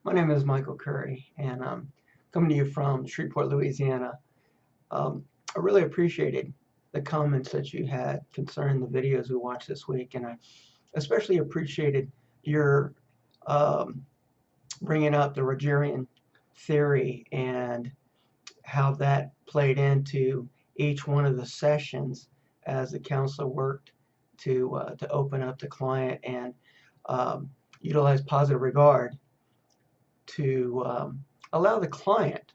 My name is Michael Curry, and I'm coming to you from Shreveport, Louisiana. I really appreciated the comments that you had concerning the videos we watched this week, and I especially appreciated your um, bringing up the Rogerian theory and how that played into each one of the sessions as the counselor worked to open up the client and um, utilize positive regard to allow the client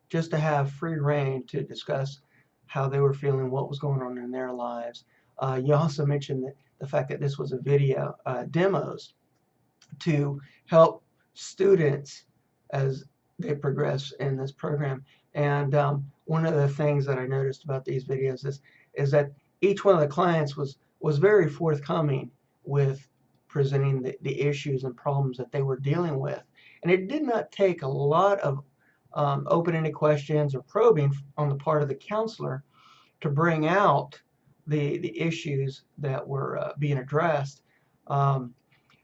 just to have free reign to discuss how they were feeling, what was going on in their lives. You also mentioned that the fact that this was a video demos to help students as they progress in this program. And one of the things that I noticed about these videos is that each one of the clients was very forthcoming with presenting the issues and problems that they were dealing with. And it did not take a lot of open-ended questions or probing on the part of the counselor to bring out the issues that were being addressed.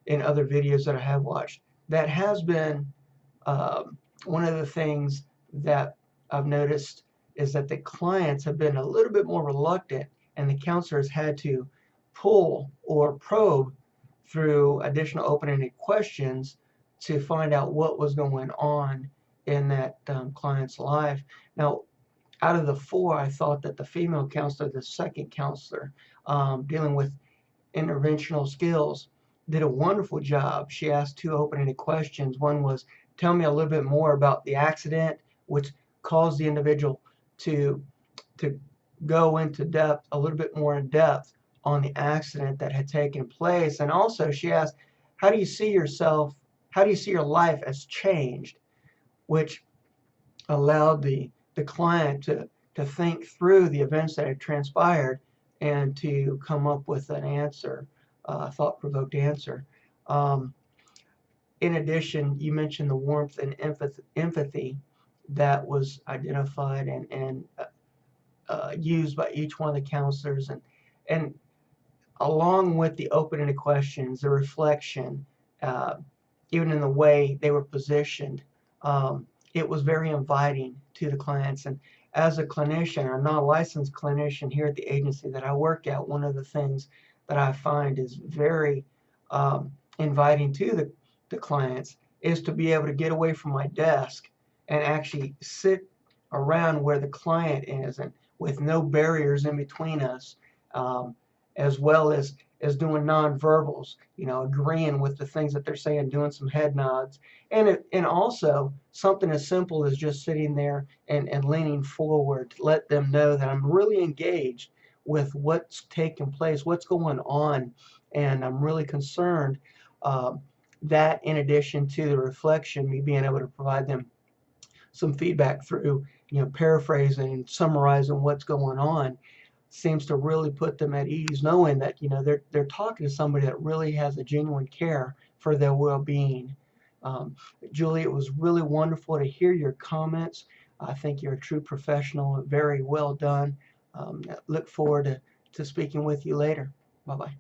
In other videos that I have watched. That has been one of the things that I've noticed is that the clients have been a little bit more reluctant, and the counselors had to pull or probe through additional open-ended questions to find out what was going on in that client's life. Now, out of the four, I thought that the female counselor, the second counselor, dealing with interventional skills, did a wonderful job. She asked two open-ended questions. One was, tell me a little bit more about the accident, which caused the individual to go into depth, a little bit more in depth on the accident that had taken place. And also she asked, how do you see yourself, how do you see your life as changed, which allowed the client to think through the events that had transpired and to come up with an answer, thought-provoked answer. Um, in addition, you mentioned the warmth and empathy that was identified and used by each one of the counselors, and along with the open-ended questions, the reflection, uh, even in the way they were positioned, it was very inviting to the clients. And as a clinician, I'm not a licensed clinician here at the agency that I work at, one of the things that I find is very inviting to the clients is to be able to get away from my desk and actually sit around where the client is, and with no barriers in between us, um, as well as doing nonverbals, agreeing with the things that they're saying, doing some head nods, and also something as simple as just sitting there and leaning forward to let them know that I'm really engaged with what's taking place, what's going on, and I'm really concerned. That in addition to the reflection, me being able to provide them some feedback through, paraphrasing and summarizing what's going on, seems to really put them at ease, knowing that they're talking to somebody that really has a genuine care for their well-being. Um, Julie, it was really wonderful to hear your comments. I think you're a true professional, very well done. Look forward to speaking with you later. Bye bye.